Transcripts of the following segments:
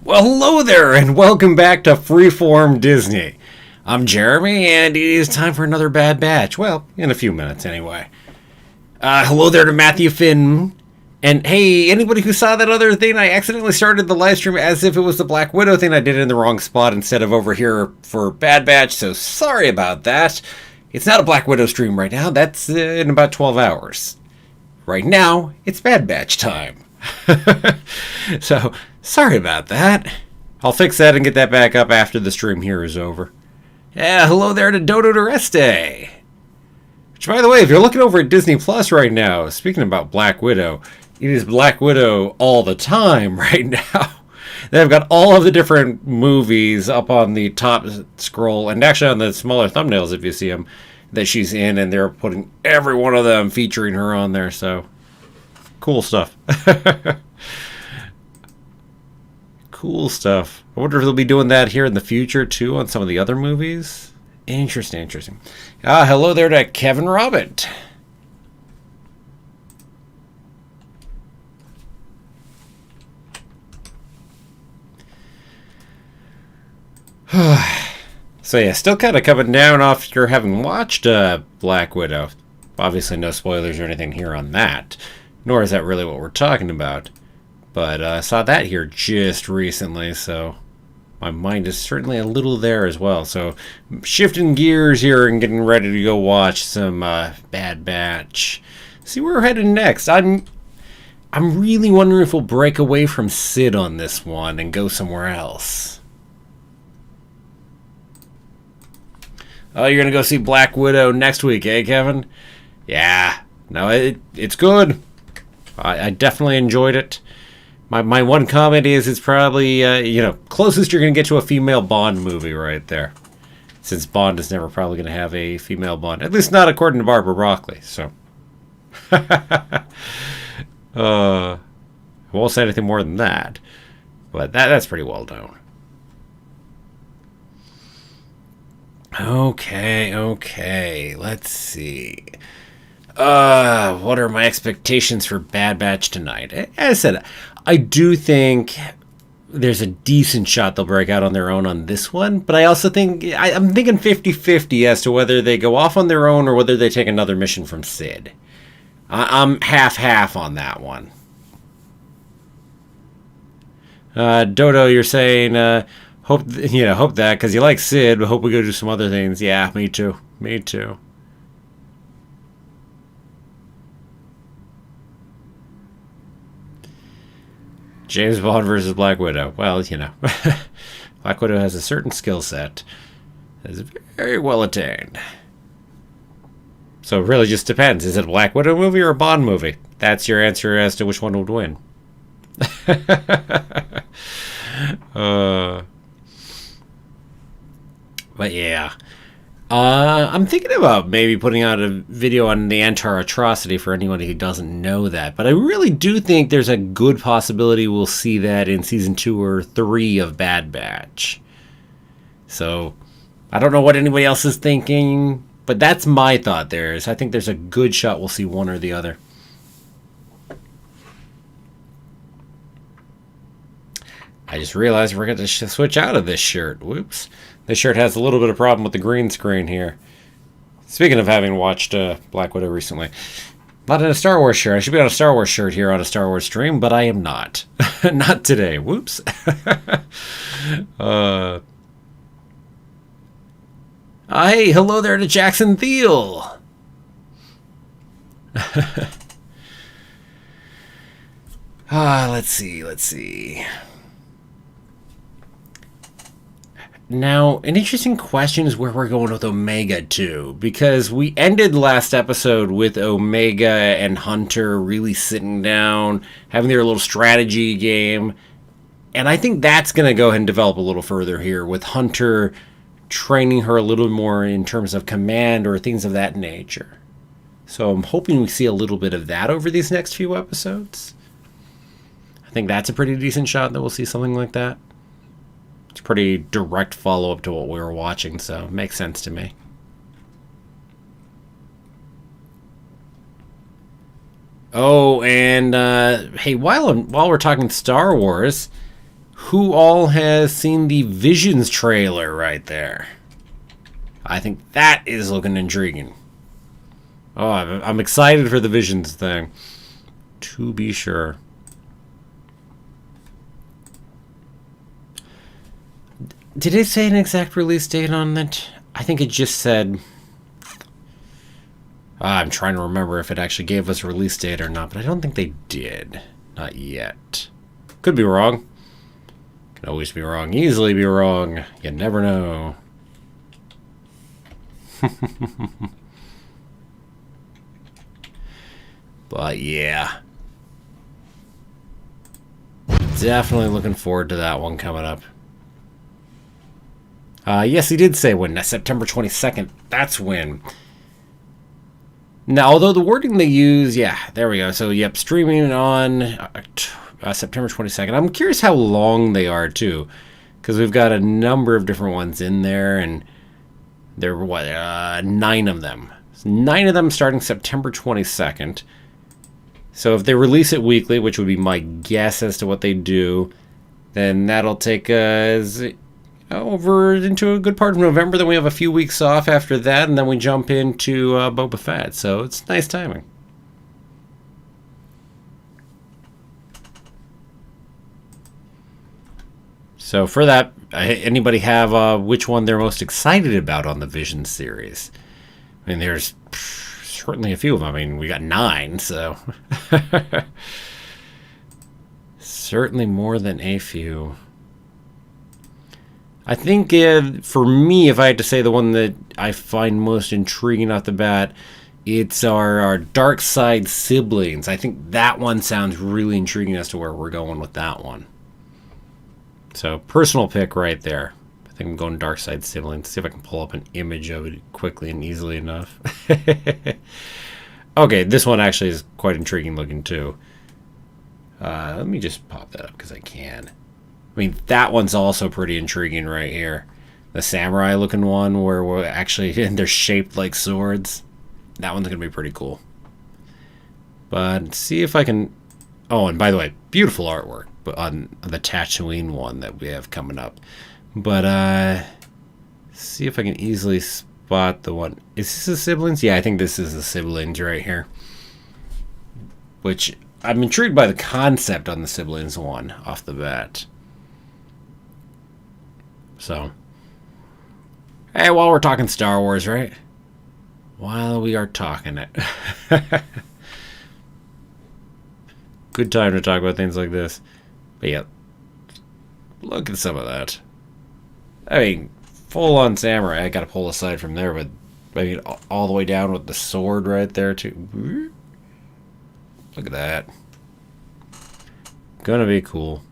Well, hello there, and welcome back to Freeform Disney. I'm Jeremy, and it is time for another Bad Batch. Well, in a few minutes, anyway. Hello there to Matthew Finn. And hey, anybody who saw that other thing, I accidentally started the live stream as if it was the Black Widow thing. I did it in the wrong spot instead of over here for Bad Batch, so sorry about that. It's not a Black Widow stream right now. That's in about 12 hours. Right now, it's Bad Batch time. So, sorry about that. I'll fix that and get that back up after the stream here is over. Yeah, hello there to Dodo Dureste. Which, by the way, if you're looking over at Disney Plus right now, speaking about Black Widow, it is Black Widow all the time right now. They've got all of the different movies up on the top scroll, and actually on the smaller thumbnails, if you see them, that she's in, and they're putting every one of them featuring her on there, so cool stuff. Cool stuff. I wonder if they'll be doing that here in the future, too, on some of the other movies. Interesting. Hello there to Kevin Robert. So yeah, still kind of coming down after having watched Black Widow. Obviously no spoilers or anything here on that. Nor is that really what we're talking about. But I saw that here just recently, so my mind is certainly a little there as well. So shifting gears here and getting ready to go watch some Bad Batch. See where we're headed next. I'm really wondering if we'll break away from Sid on this one and go somewhere else. Oh, you're going to go see Black Widow next week, eh, Kevin? Yeah. No, it's good. I definitely enjoyed it. My one comment is it's probably, closest you're going to get to a female Bond movie right there. Since Bond is never probably going to have a female Bond. At least not according to Barbara Broccoli, so. I won't say anything more than that. But that's pretty well known. Okay. Let's see. What are my expectations for Bad Batch tonight? As I said, I do think there's a decent shot they'll break out on their own on this one, but I also think, I'm thinking 50-50 as to whether they go off on their own or whether they take another mission from Sid. I'm half-half on that one. Dodo, you're saying, hope that, because you like Sid, but hope we go do some other things. Yeah, me too. James Bond versus Black Widow. Well, Black Widow has a certain skill set that is very well attained. So it really just depends. Is it a Black Widow movie or a Bond movie? That's your answer as to which one would win. But yeah. I'm thinking about maybe putting out a video on the Antar atrocity for anybody who doesn't know that. But I really do think there's a good possibility we'll see that in season 2 or 3 of Bad Batch. So I don't know what anybody else is thinking, but that's my thought there. I think there's a good shot we'll see one or the other. I just realized we're going to switch out of this shirt. Whoops. This shirt has a little bit of problem with the green screen here. Speaking of having watched Black Widow recently. Not in a Star Wars shirt. I should be on a Star Wars shirt here on a Star Wars stream, but I am not. Not today. Whoops. Hey, hello there to Jackson Thiel. Let's see. Now, an interesting question is where we're going with Omega, too, because we ended last episode with Omega and Hunter really sitting down, having their little strategy game, and I think that's going to go ahead and develop a little further here, with Hunter training her a little more in terms of command or things of that nature. So I'm hoping we see a little bit of that over these next few episodes. I think that's a pretty decent shot that we'll see something like that. It's a pretty direct follow-up to what we were watching, so it makes sense to me. Oh, and hey, while we're talking Star Wars, who all has seen the Visions trailer right there? I think that is looking intriguing. Oh, I'm excited for the Visions thing, to be sure. Did it say an exact release date on it? I think it just said... I'm trying to remember if it actually gave us a release date or not, but I don't think they did. Not yet. Could be wrong. Can always be wrong. Easily be wrong. You never know. But yeah. Definitely looking forward to that one coming up. Yes, he did say when. September 22nd. That's when. Now, although the wording they use, yeah, there we go. So, yep, streaming on September 22nd. I'm curious how long they are, too. Because we've got a number of different ones in there, and there were, what, 9 of them. 9 of them starting September 22nd. So if they release it weekly, which would be my guess as to what they do, then that'll take us over into a good part of November. Then we have a few weeks off after that, and then we jump into Boba Fett. So it's nice timing. So for that, anybody have which one they're most excited about on the Vision series? I mean, there's certainly a few of them. I mean, we got 9, so certainly more than a few. I think for me, if I had to say the one that I find most intriguing off the bat, it's our Dark Side siblings. I think that one sounds really intriguing as to where we're going with that one. So, personal pick right there. I think I'm going Dark Side siblings. See if I can pull up an image of it quickly and easily enough. Okay, this one actually is quite intriguing looking too. Let me just pop that up because I can. I mean, that one's also pretty intriguing right here. The samurai looking one where we're actually, they're shaped like swords. That one's going to be pretty cool. But see if I can... Oh, and by the way, beautiful artwork on the Tatooine one that we have coming up. But see if I can easily spot the one. Is this the siblings? Yeah, I think this is the siblings right here. Which I'm intrigued by the concept on the siblings one off the bat. So, hey, while we're talking Star Wars, right? While we are talking it. Good time to talk about things like this. But yeah, look at some of that. I mean, full-on samurai. I gotta pull aside from there, but I mean, all the way down with the sword right there, too. Look at that. Gonna be cool.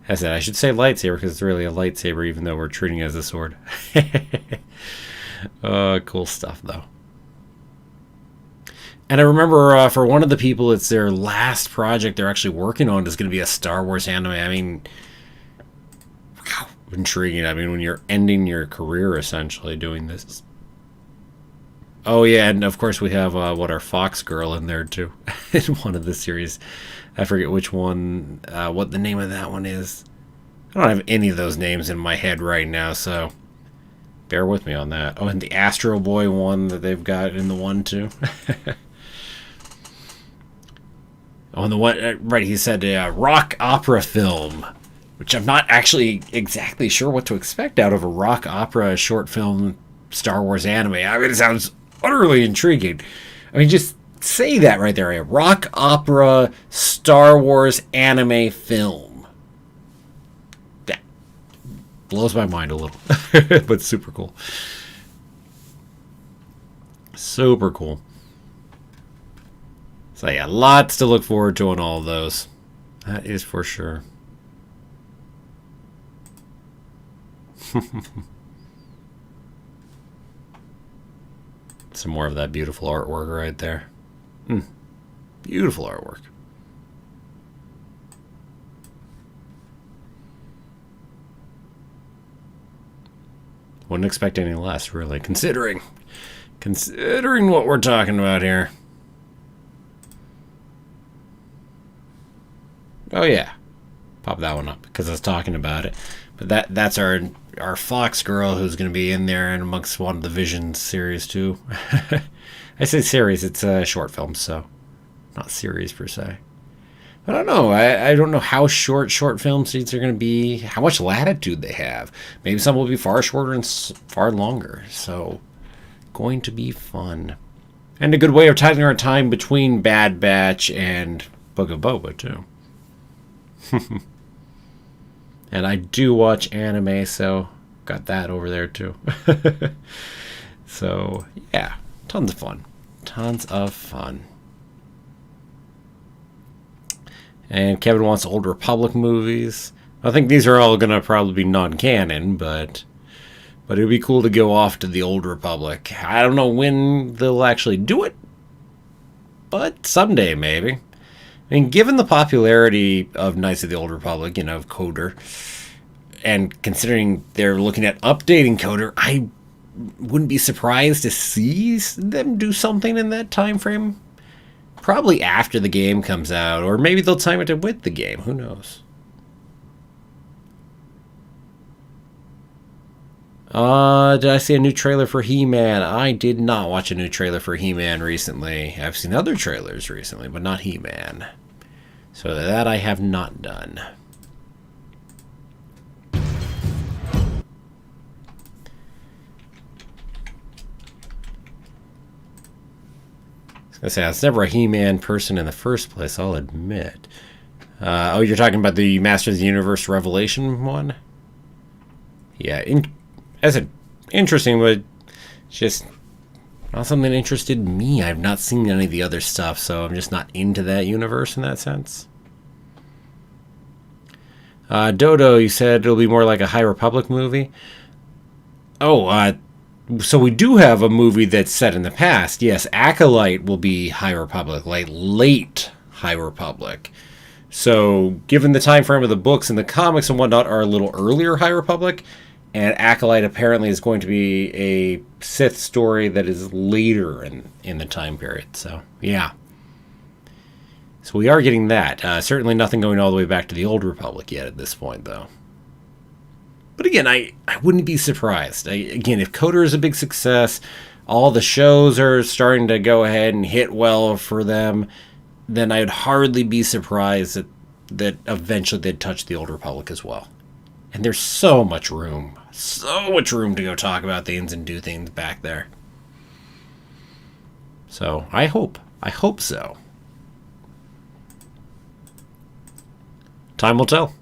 I said I should say lightsaber because it's really a lightsaber, even though we're treating it as a sword. Cool stuff, though. And I remember for one of the people, it's their last project they're actually working on is going to be a Star Wars anime. I mean, wow, intriguing. I mean, when you're ending your career essentially doing this. Oh yeah, and of course we have our Fox girl in there too in one of the series. I forget which one, what the name of that one is. I don't have any of those names in my head right now, so bear with me on that. Oh, and the Astro Boy one that they've got in the one too. Oh, and the one, right, he said rock opera film, which I'm not actually exactly sure what to expect out of a rock opera short film Star Wars anime. I mean, it sounds utterly intriguing. I mean, just say that right there. A rock opera Star Wars anime film. That blows my mind a little. But super cool. Super cool. So yeah, lots to look forward to on all of those. That is for sure. Some more of that beautiful artwork right there. Beautiful artwork. Wouldn't expect any less, really, considering what we're talking about here. Oh yeah, pop that one up because I was talking about it. But that's our Fox girl who's going to be in there and amongst one of the Vision series too. I say series, it's a short film, so not series per se. I don't know. I don't know how short film scenes are going to be, how much latitude they have. Maybe some will be far shorter and far longer. So, going to be fun. And a good way of tiding our time between Bad Batch and Book of Boba, too. And I do watch anime, so got that over there, too. So, yeah, tons of fun. Tons of fun. And Kevin wants Old Republic movies. I think these are all going to probably be non-canon, but it would be cool to go off to the Old Republic. I don't know when they'll actually do it, but someday maybe. I mean, given the popularity of Knights of the Old Republic, of Coder, and considering they're looking at updating Coder, I wouldn't be surprised to see them do something in that time frame. Probably after the game comes out, or maybe they'll time it with the game. Who knows? Did I see a new trailer for He-Man? I did not watch a new trailer for He-Man recently. I've seen other trailers recently, but not He-Man. So that I have not done. I was never a He-Man person in the first place, I'll admit. You're talking about the Masters of the Universe Revelation one? Yeah, interesting, but just not something that interested me. I've not seen any of the other stuff, so I'm just not into that universe in that sense. Dodo, you said it'll be more like a High Republic movie? So we do have a movie that's set in the past. Yes, Acolyte will be High Republic, like late High Republic. So given the time frame of the books and the comics and whatnot are a little earlier High Republic, and Acolyte apparently is going to be a Sith story that is later in the time period. So, yeah. So we are getting that. Certainly nothing going all the way back to the Old Republic yet at this point, though. But again, I wouldn't be surprised. Again, if Coder is a big success, all the shows are starting to go ahead and hit well for them, then I'd hardly be surprised that eventually they'd touch the Old Republic as well. And there's so much room to go talk about things and do things back there. So I hope so. Time will tell.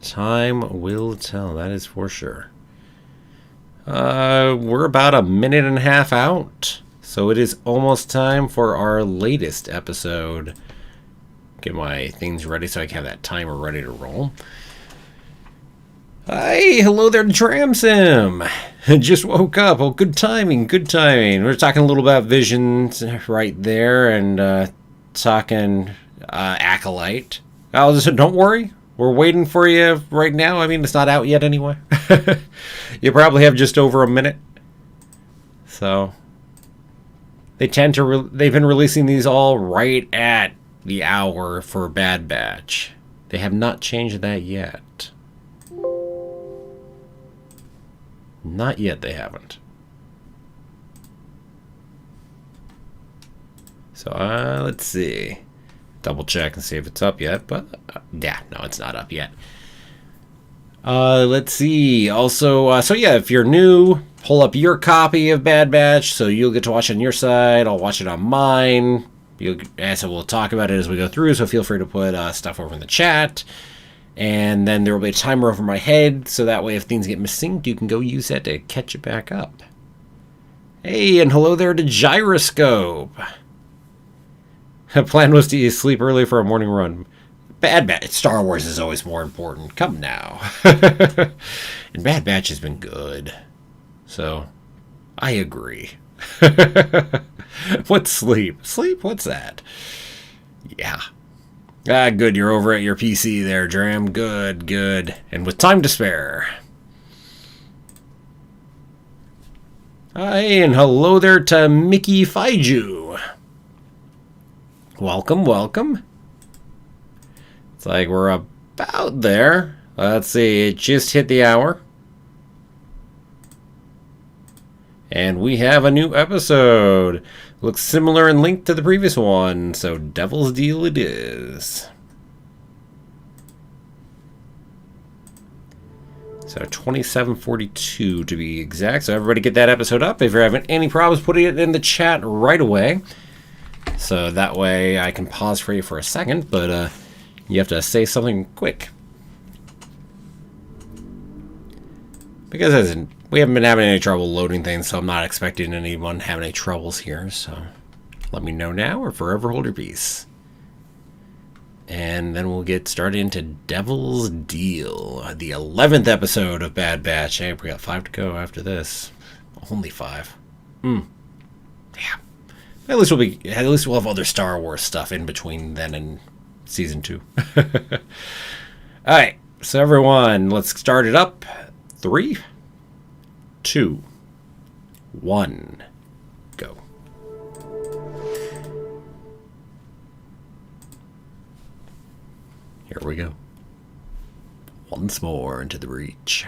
Time will tell, that is for sure. We're about a minute and a half out, so it is almost time for our latest episode. Get my things ready so I can have that timer ready to roll. Hi, hello there, Tramsim. Just woke up. Oh, good timing. We're talking a little about Visions right there, and talking Acolyte. Don't worry. We're waiting for you right now. I mean, it's not out yet anyway. You probably have just over a minute. So they tend to they've been releasing these all right at the hour for Bad Batch. They have not changed that yet. Not yet, they haven't. So let's see. Double check and see if it's up yet, but yeah, no, it's not up yet. Let's see. Also, so yeah, if you're new, pull up your copy of Bad Batch, so you'll get to watch it on your side. I'll watch it on mine. So we'll talk about it as we go through, so feel free to put stuff over in the chat. And then there will be a timer over my head, so that way if things get missynced, you can go use that to catch it back up. Hey, and hello there to Gyroscope. Plan was to sleep early for a morning run. Bad Batch. Star Wars is always more important. Come now. And Bad Batch has been good. So, I agree. What's sleep? Sleep? What's that? Yeah. Good. You're over at your PC there, Dram. Good. And with time to spare. Hi, and hello there to Mickey Faiju. Welcome. It's like we're About there. Let's see, it just hit the hour. And we have a new episode. Looks similar and linked to the previous one, so Devil's Deal it is. So 2742 to be exact. So everybody get that episode up. If you're having any problems, putting it in the chat right away. So that way I can pause for you for a second, but you have to say something quick. Because we haven't been having any trouble loading things, so I'm not expecting anyone having any troubles here. So let me know now or forever hold your peace. And then we'll get started into Devil's Deal, the 11th episode of Bad Batch. Hey, we got 5 to go after this. Only 5. Yeah. At least we'll have other Star Wars stuff in between then and season 2. All right, so everyone, let's start it up. 3, 2, 1, go. Here we go. Once more into the breach.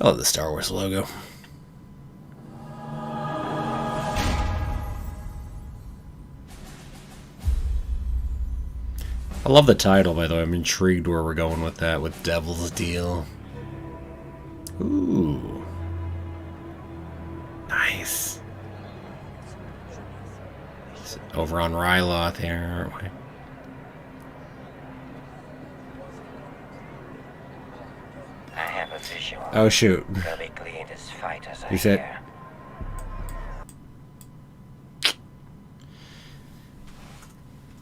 Oh, the Star Wars logo. I love the title, by the way. I'm intrigued where we're going with that, with Devil's Deal. Ooh. Nice. Over on Ryloth here, aren't we? I have a visual. Oh, shoot. Perfectly in this fight as I You said... hear.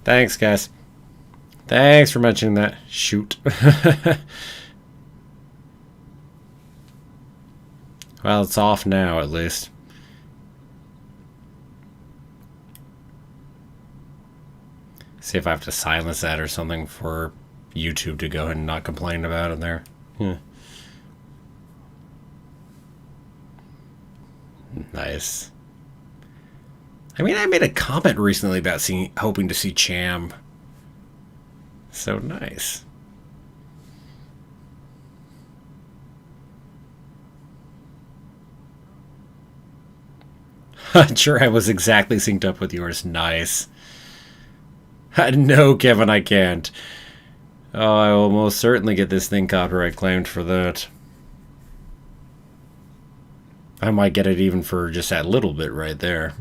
Thanks, guys. Thanks for mentioning that. Shoot. Well, it's off now, at least. See if I have to silence that or something for YouTube to go ahead and not complain about it there. Yeah. Nice. I mean, I made a comment recently about hoping to see Cham. So nice. Sure, I was exactly synced up with yours. Nice. No, Kevin, I can't. Oh, I will most certainly get this thing copyright claimed for that. I might get it even for just that little bit right there.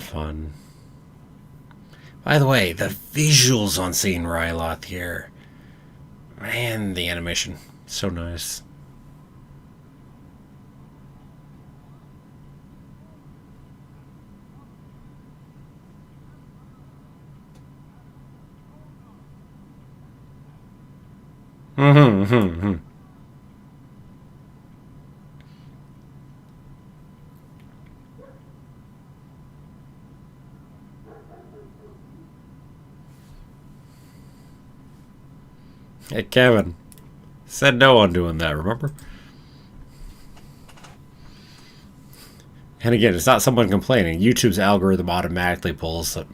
Fun. By the way, the visuals on seeing Ryloth here. Man, the animation. So nice. Hey, Kevin. Said no on doing that, remember? And again, it's not someone complaining. YouTube's algorithm automatically pulls it.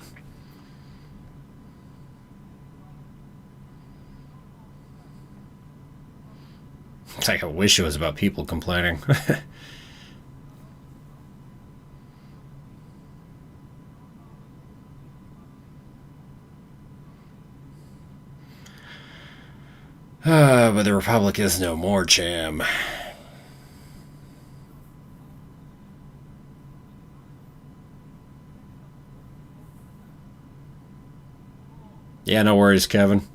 It's like I wish it was about people complaining. But the Republic is no more, Cham. Yeah, no worries, Kevin.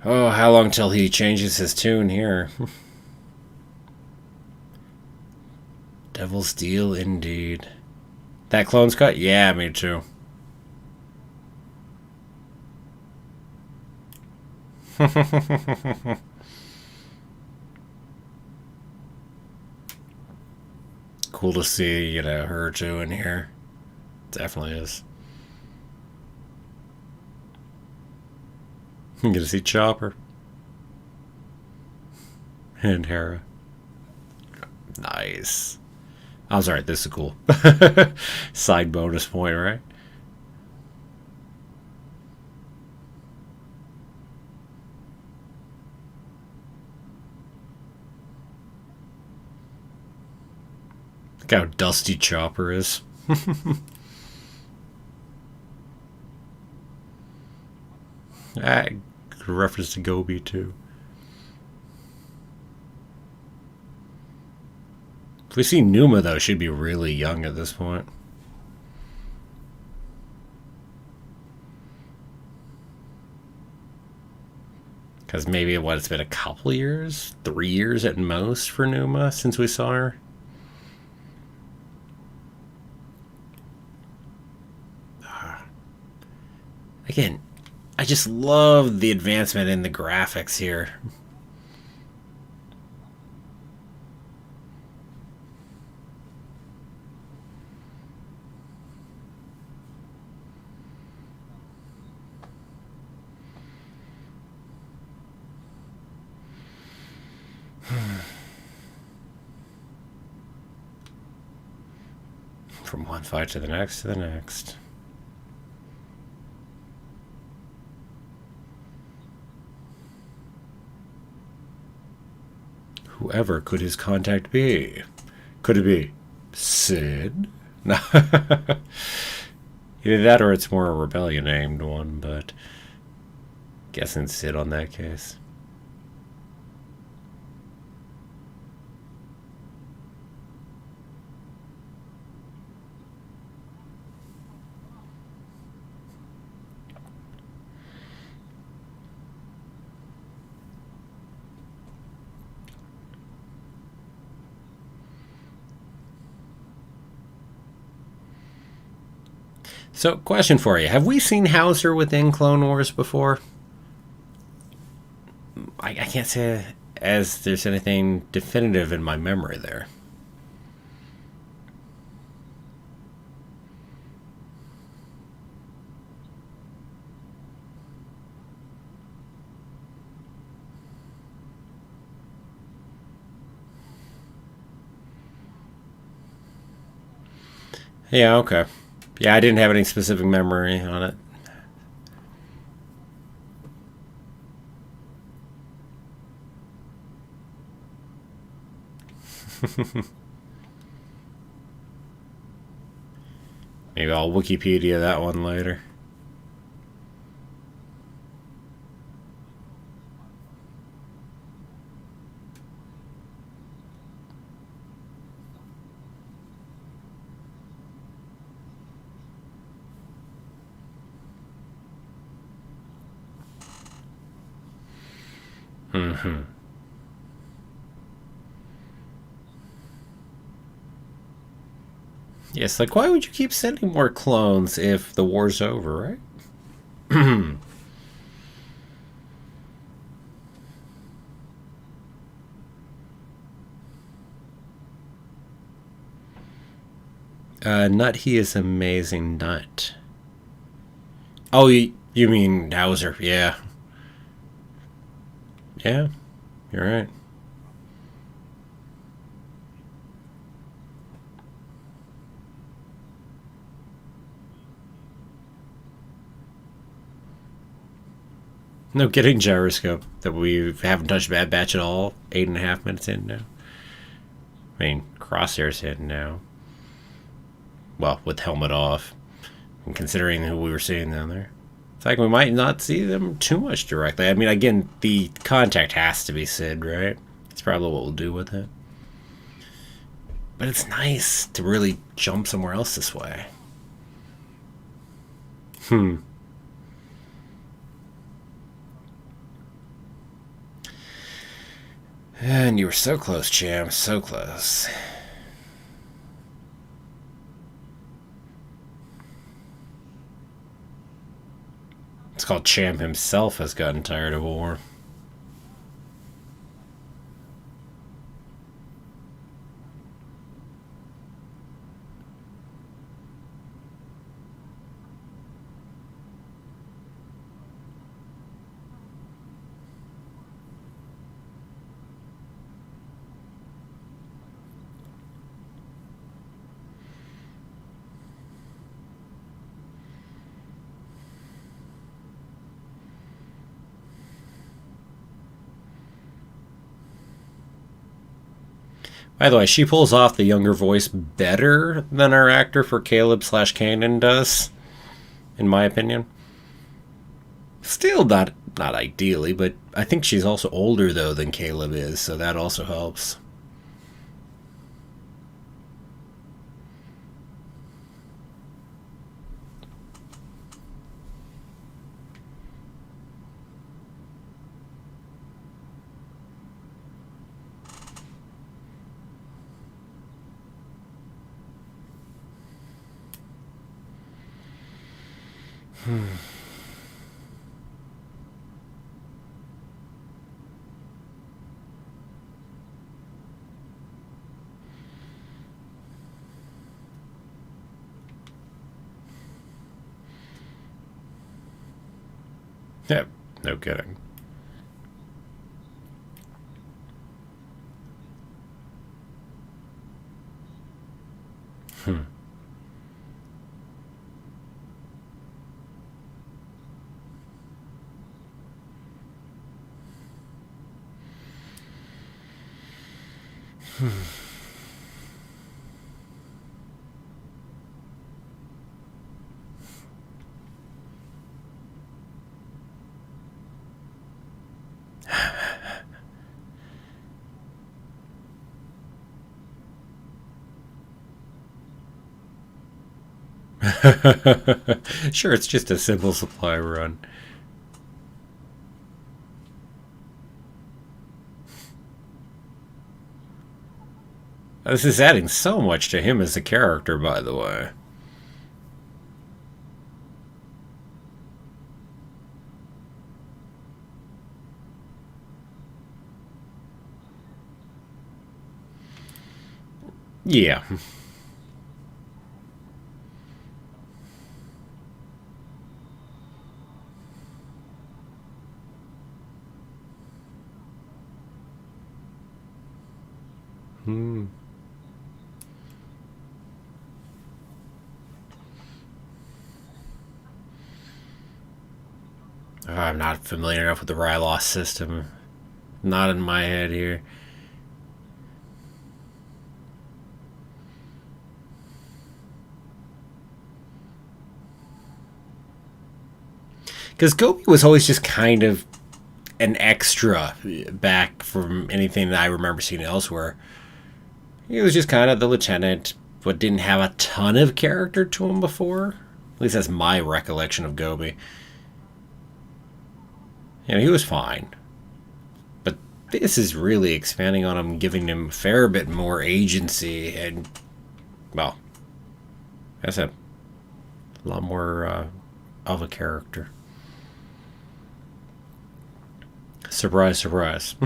Oh, how long till he changes his tune here? Devil's Deal, indeed. That clone's cut? Yeah, me too. Cool to see, her too in here. Definitely is. You get to see Chopper. And Hera. Nice. I'm sorry, this is cool. Side bonus point, right? Look how dusty Chopper is. Reference to Gobi, too. If we see Numa, though, she'd be really young at this point. Because maybe, it's been a couple years? 3 years at most for Numa since we saw her? Again, I just love the advancement in the graphics here. From one fight to the next to the next. Whoever could his contact be? Could it be Sid? No. Either that or it's more a rebellion named one, but guessing Sid on that case. So, question for you. Have we seen Hauser within Clone Wars before? I can't say as there's anything definitive in my memory there. Yeah, okay. Yeah, I didn't have any specific memory on it. Maybe I'll Wikipedia that one later. Mm-hmm. Yes, like why would you keep sending more clones if the war's over, right? Nut, he is amazing. Nut. Oh, you mean Hauser? Yeah. Yeah, you're right. No kidding, gyroscope that we haven't touched Bad Batch at all. 8.5 minutes in now. I mean, Crosshair's in now. Well, with helmet off. And considering who we were seeing down there. It's like we might not see them too much directly. I mean, again, the contact has to be Sid, right? That's probably what we'll do with it. But it's nice to really jump somewhere else this way. Hmm. And you were so close, champ. So close. It's called Champ himself has gotten tired of war. By the way, she pulls off the younger voice better than our actor for Caleb slash Kanan does, in my opinion. Still not ideally, but I think she's also older though than Caleb is, so that also helps. Yep, no kidding. Hmm. Sure, it's just a simple supply run. This is adding so much to him as a character, by the way. Yeah. Hmm. I'm not familiar enough with the Rylos system. Not in my head here. Because Gobi was always just kind of an extra back from anything that I remember seeing elsewhere. He was just kind of the lieutenant, but didn't have a ton of character to him before. At least that's my recollection of Gobi. He was fine. But this is really expanding on him, giving him a fair bit more agency, and, well, that's a lot more of a character. Surprise, surprise.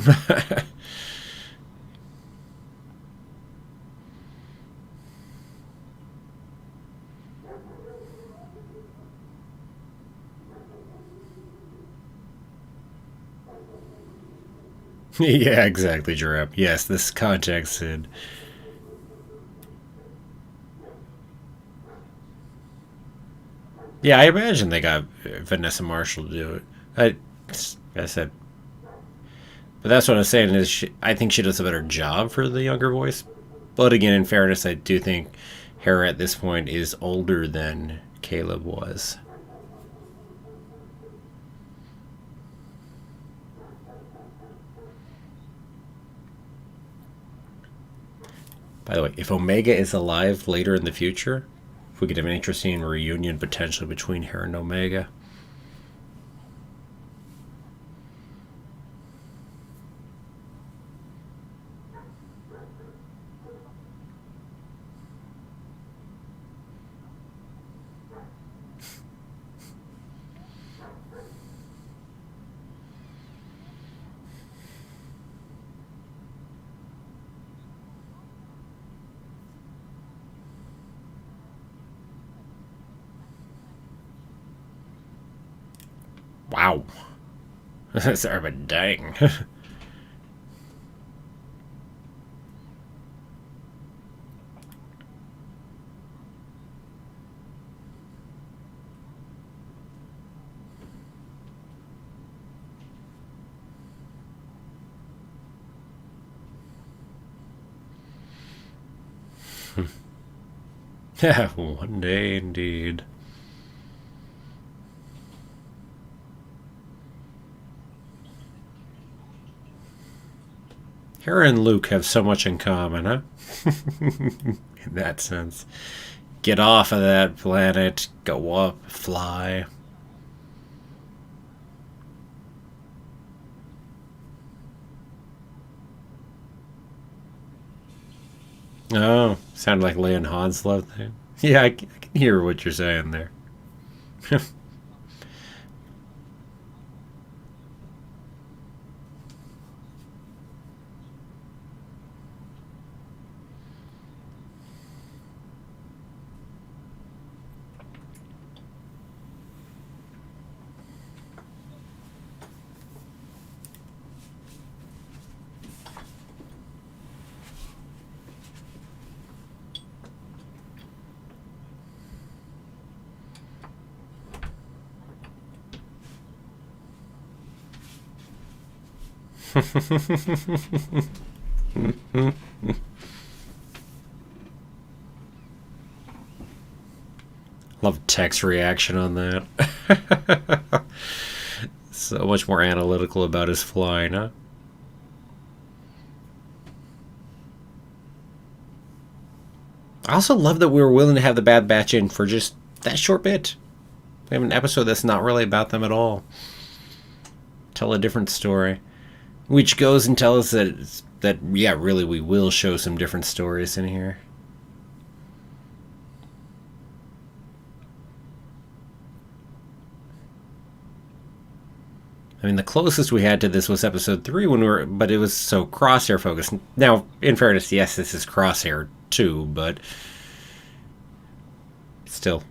Yeah, exactly, Giraffe. Yes, this context said. Yeah, I imagine they got Vanessa Marshall to do it. I said, but that's what I'm saying is I think she does a better job for the younger voice. But again, in fairness, I do think Hera at this point is older than Caleb was. By the way, if Omega is alive later in the future, We could have an interesting reunion potentially between her and Omega. Wow. Sorry, but dang. Yeah, one day indeed. Her and Luke have so much in common, huh? In that sense. Get off of that planet, go up, fly. Oh, sounded like Leia and Han's love thing. Yeah, I can hear what you're saying there. Love Tech's reaction on that. So much more analytical about his flying, huh? I also love that we were willing to have the Bad Batch in for just that short bit. We have an episode that's not really about them at all. Tell a different story. Which goes and tells us that yeah, really, we will show some different stories in here. I mean, the closest we had to this was episode 3 when we were, but it was so Crosshair focused. Now, in fairness, yes, this is Crosshair too, but still.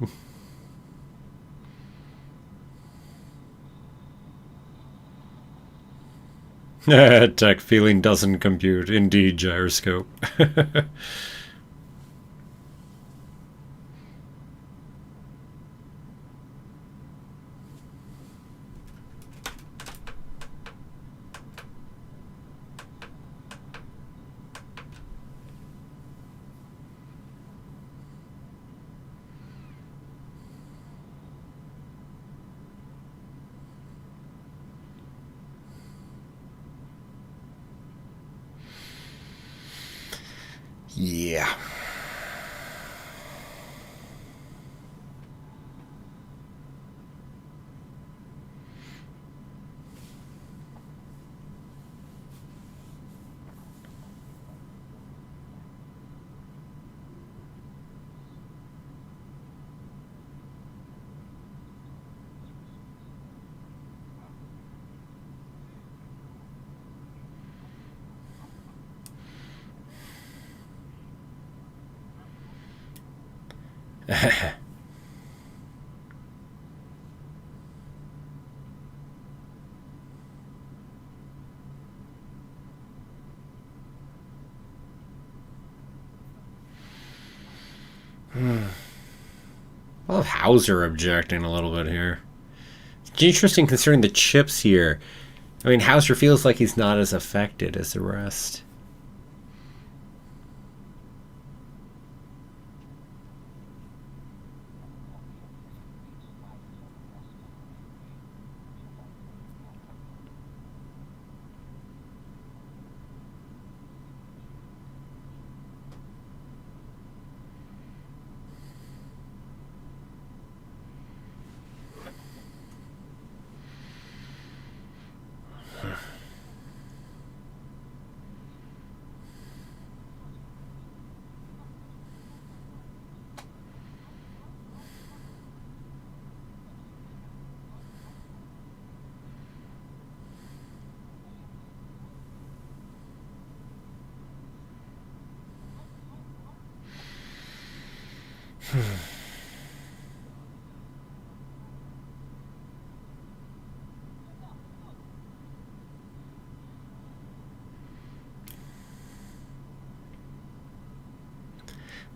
Tech feeling doesn't compute. Indeed, gyroscope. Yeah. I love Hauser objecting a little bit here. It's interesting considering the chips here. I mean, Hauser feels like he's not as affected as the rest.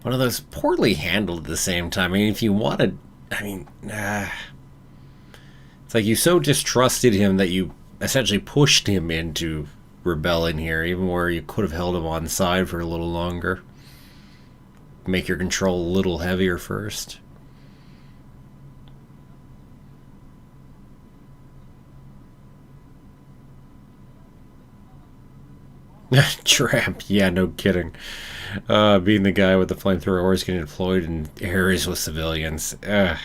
One of those poorly handled at the same time. I mean, if you wanted, it's like you so distrusted him that you essentially pushed him into rebelling here, even where you could have held him on side for a little longer. Make your control a little heavier first. Trap, yeah, no kidding. Being the guy with the flamethrower is getting deployed in areas with civilians. Yeah.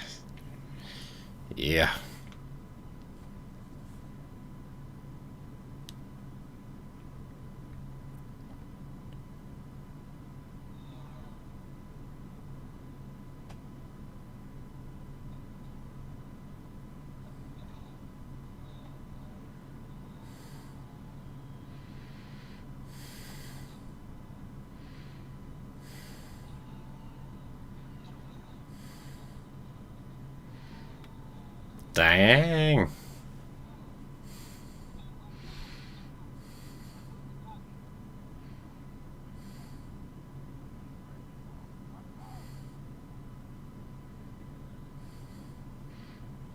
Dang.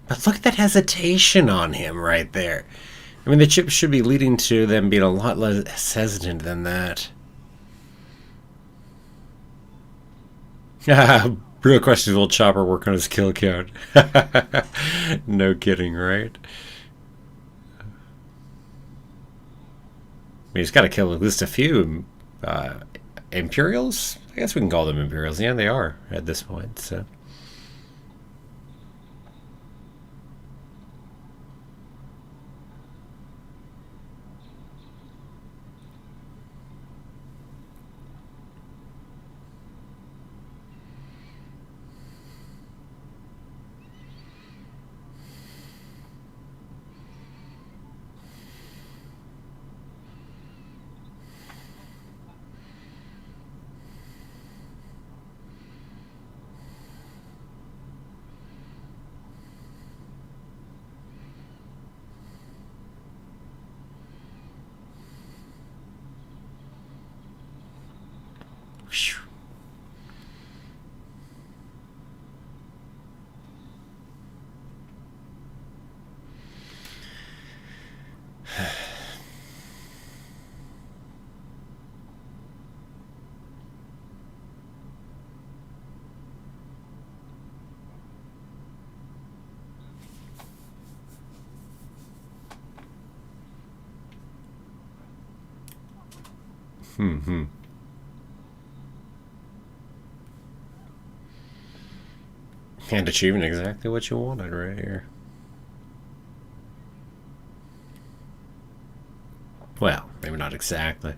But look at that hesitation on him right there. I mean, the chip should be leading to them being a lot less hesitant than that. Real question, will Chopper work on his kill count? No kidding, right? I mean, he's got to kill at least a few Imperials? I guess we can call them Imperials. Yeah, they are at this point, so... Mm-hmm. And achieving exactly what you wanted right here. Well, maybe not exactly.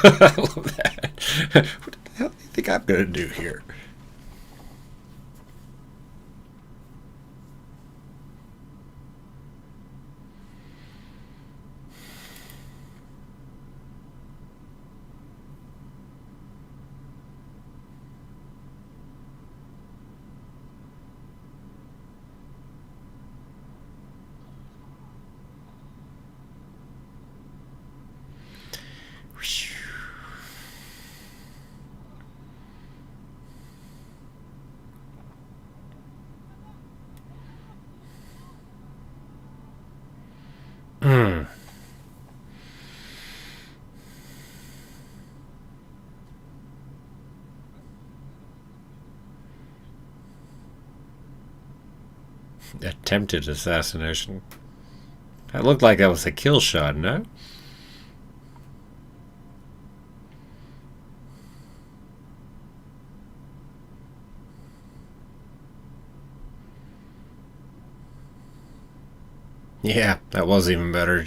I love that. What the hell do you think I'm going to do here? Attempted assassination. That looked like that was a kill shot, no? Yeah, that was even better.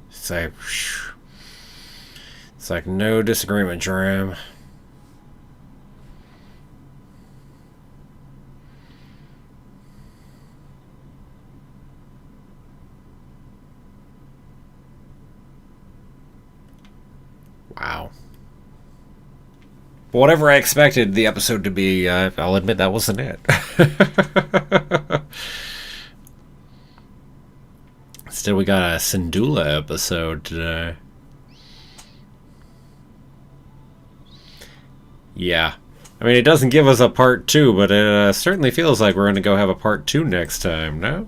It's like no disagreement, Dram. Wow. Whatever I expected the episode to be, I'll admit that wasn't it. Instead, we got a Syndulla episode today. Yeah. I mean, it doesn't give us a part 2, but it certainly feels like we're going to go have a part 2 next time, no?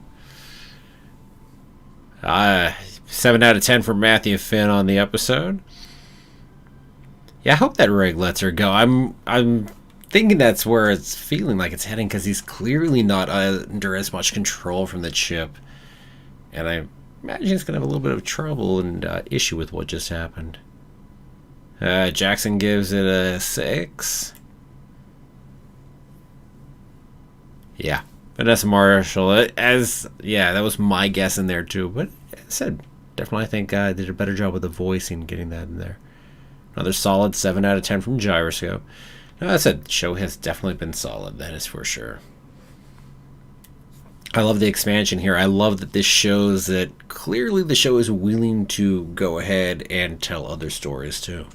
7 out of 10 for Matthew Finn on the episode. Yeah, I hope that Reg lets her go. I'm thinking that's where it's feeling like it's heading, because he's clearly not under as much control from the chip. And I imagine he's going to have a little bit of trouble and issue with what just happened. Jackson gives it a 6. Yeah. Vanessa Marshall, that was my guess in there too. But I said, definitely I think did a better job with the voicing getting that in there. Another solid 7 out of 10 from Gyroscope. No, I said the show has definitely been solid, that is for sure. I love the expansion here. I love that this shows that clearly the show is willing to go ahead and tell other stories too.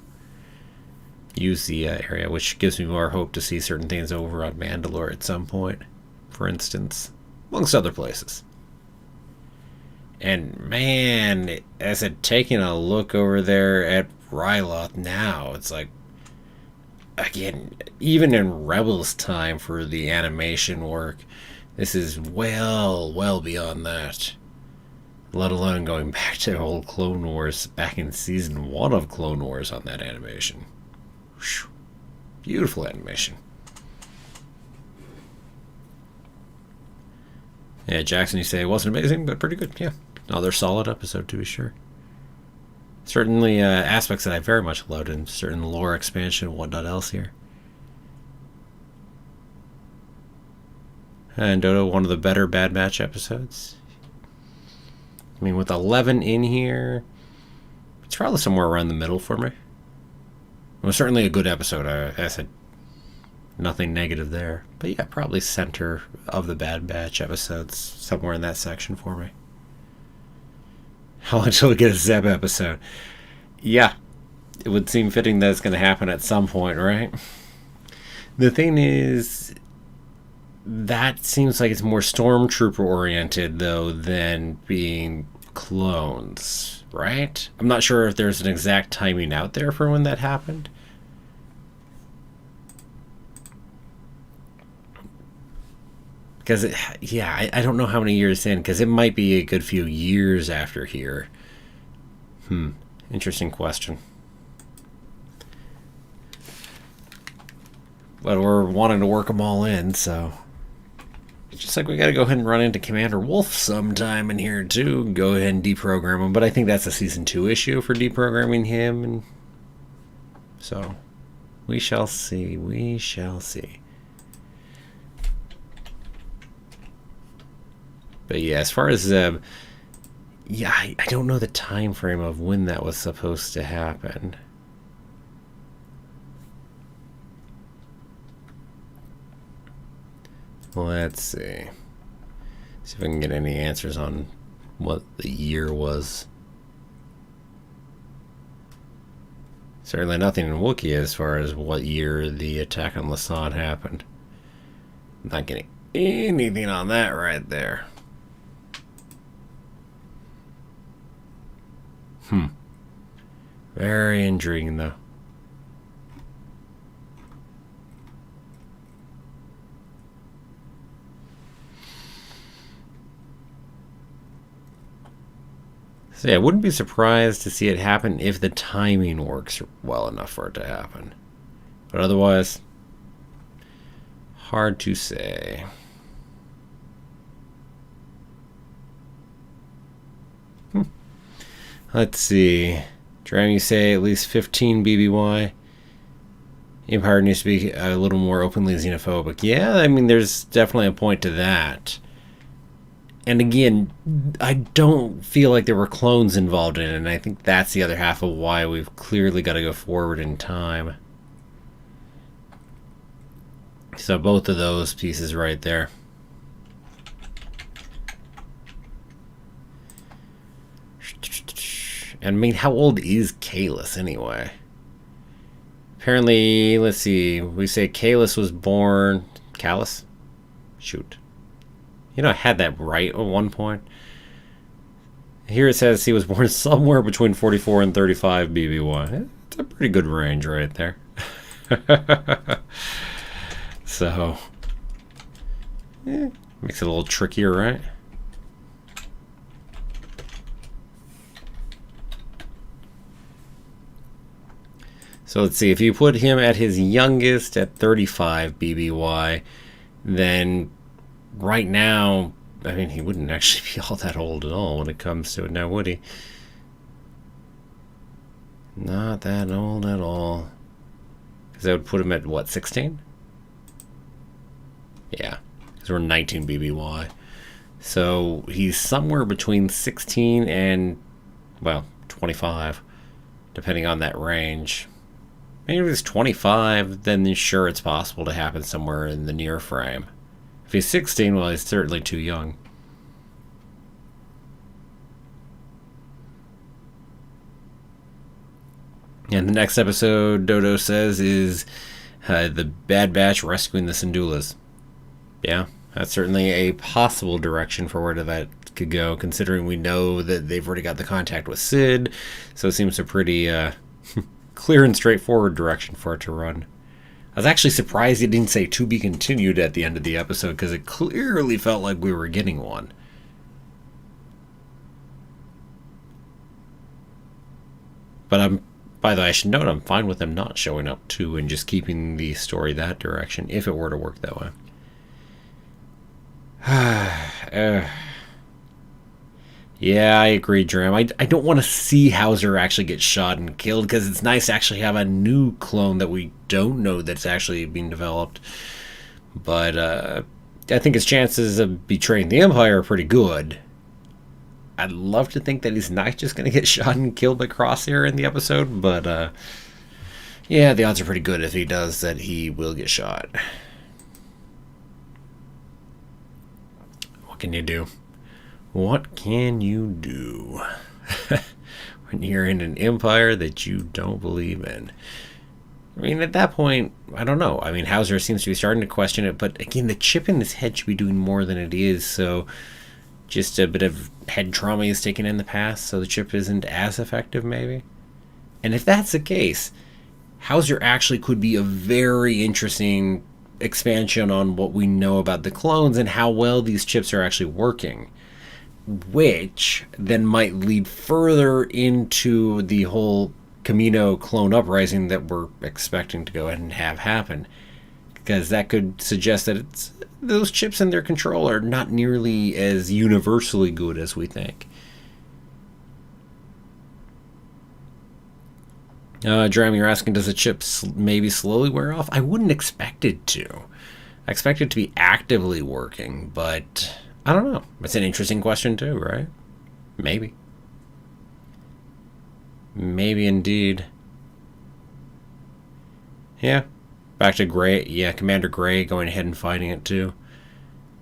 Use the area, which gives me more hope to see certain things over on Mandalore at some point, for instance, amongst other places. And man, as it taking a look over there at Ryloth now, it's like, again, even in Rebels time for the animation work, this is well beyond that. Let alone going back to old Clone Wars, back in season 1 of Clone Wars on that animation. Whew. Beautiful animation. Yeah, Jackson, you say it wasn't amazing, but pretty good. Yeah, another solid episode to be sure. Certainly aspects that I very much loved, and certain lore expansion and whatnot else here. And Dodo, one of the better Bad Batch episodes. I mean, with 11 in here, it's probably somewhere around the middle for me. It was certainly a good episode. I said nothing negative there. But yeah, probably center of the Bad Batch episodes, somewhere in that section for me. How much will we get a Zeb episode? Yeah, it would seem fitting that it's going to happen at some point, right? The thing is, that seems like it's more Stormtrooper oriented, though, than being clones, right? I'm not sure if there's an exact timing out there for when that happened. Because, I don't know how many years in, because it might be a good few years after here. Interesting question. But we're wanting to work them all in, so... Just like we got to go ahead and run into Commander Wolf sometime in here, too. Go ahead and deprogram him. But I think that's a Season 2 issue for deprogramming him. And so, we shall see. We shall see. But yeah, as far as Zeb, I don't know the time frame of when that was supposed to happen. Let's see. See if I can get any answers on what the year was. Certainly nothing in Wookiee as far as what year the attack on Lassan happened. I'm not getting anything on that right there. Very intriguing, though. So yeah, I wouldn't be surprised to see it happen if the timing works well enough for it to happen. But otherwise, hard to say. Let's see. Dram, you say at least 15 BBY. Empire needs to be a little more openly xenophobic. Yeah, I mean, there's definitely a point to that. And again, I don't feel like there were clones involved in it, and I think that's the other half of why we've clearly got to go forward in time. So both of those pieces right there. And I mean, how old is Kalis anyway? Apparently, let's see, we say Kalis was born... Kalis? Shoot. You know, I had that right at one point. Here it says he was born somewhere between 44 and 35 BBY. It's a pretty good range right there. So, makes it a little trickier, right? So let's see, if you put him at his youngest at 35 BBY, then right now, I mean, he wouldn't actually be all that old at all when it comes to it now, would he? Not that old at all. Because that would put him at, what, 16? Yeah, because we're 19 BBY. So he's somewhere between 16 and, well, 25, depending on that range. Maybe if it's 25, then sure, it's possible to happen somewhere in the near frame. If he's 16, well, he's certainly too young. And the next episode, Dodo says, is the Bad Batch rescuing the Syndulas. Yeah, that's certainly a possible direction for where that could go, considering we know that they've already got the contact with Sid, so it seems a pretty clear and straightforward direction for it to run. I was actually surprised he didn't say to be continued at the end of the episode, because it clearly felt like we were getting one. But by the way, I should note, I'm fine with them not showing up too and just keeping the story that direction, if it were to work that way. Yeah, I agree, Dram. I don't want to see Hauser actually get shot and killed, because it's nice to actually have a new clone that we don't know that's actually being developed. But I think his chances of betraying the Empire are pretty good. I'd love to think that he's not just going to get shot and killed by Crosshair in the episode, but yeah, the odds are pretty good if he does that he will get shot. What can you do? What can you do when you're in an empire that you don't believe in? I mean, at that point, I don't know. I mean, Hauser seems to be starting to question it, but again, the chip in his head should be doing more than it is, so just a bit of head trauma he's taken in the past, so the chip isn't as effective, maybe? And if that's the case, Hauser actually could be a very interesting expansion on what we know about the clones and how well these chips are actually working, which then might lead further into the whole Camino clone uprising that we're expecting to go ahead and have happen, because that could suggest that those chips in their control are not nearly as universally good as we think. Dram, you're asking, does the chip maybe slowly wear off? I wouldn't expect it to. I expect it to be actively working, but I don't know. It's an interesting question too, right? Maybe. Maybe indeed. Yeah. Back to Gray. Yeah, Commander Gray going ahead and fighting it too.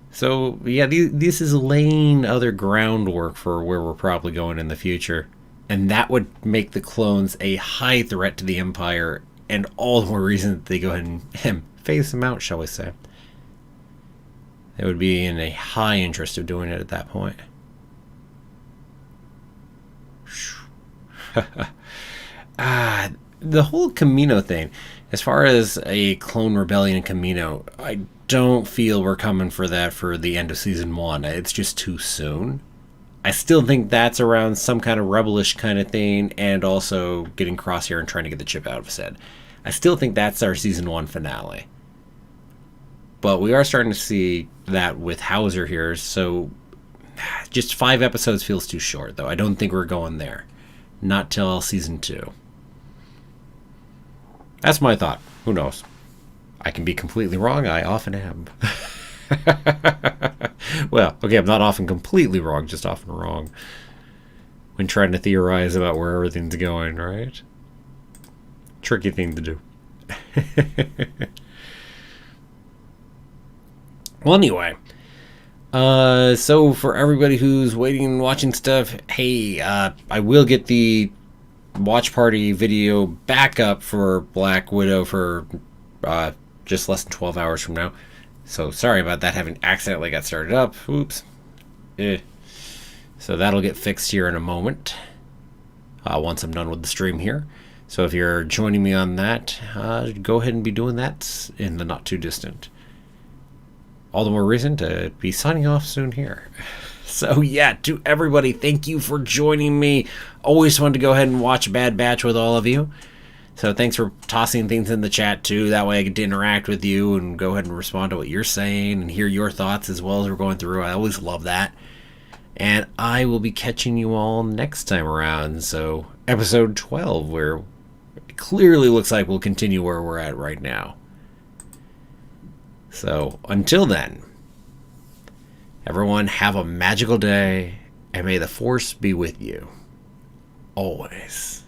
So, yeah, this is laying other groundwork for where we're probably going in the future. And that would make the clones a high threat to the Empire, and all the more reason that they go ahead and phase them out, shall we say. They would be in a high interest of doing it at that point. The whole Camino thing, as far as a clone rebellion in Camino, I don't feel we're coming for that for the end of season 1. It's just too soon. I still think that's around some kind of rebellish kind of thing, and also getting Crosshair and trying to get the chip out of his head. I still think that's our season 1 finale. But we are starting to see that with Hauser here, so just 5 episodes feels too short, though. I don't think we're going there. Not till season 2. That's my thought. Who knows? I can be completely wrong. I often am. Well, okay, I'm not often completely wrong, just often wrong when trying to theorize about where everything's going, right? Tricky thing to do. Well, anyway, so for everybody who's waiting and watching stuff, hey, I will get the watch party video back up for Black Widow for just less than 12 hours from now. So sorry about that, having accidentally got started up. Oops. So that'll get fixed here in a moment, once I'm done with the stream here. So if you're joining me on that, go ahead and be doing that in the not too distant. All the more reason to be signing off soon here. So yeah, to everybody, thank you for joining me. Always fun to go ahead and watch Bad Batch with all of you. So thanks for tossing things in the chat too. That way I get to interact with you and go ahead and respond to what you're saying and hear your thoughts as well as we're going through. I always love that. And I will be catching you all next time around. So episode 12, where it clearly looks like we'll continue where we're at right now. So until then, everyone have a magical day, and may the Force be with you always.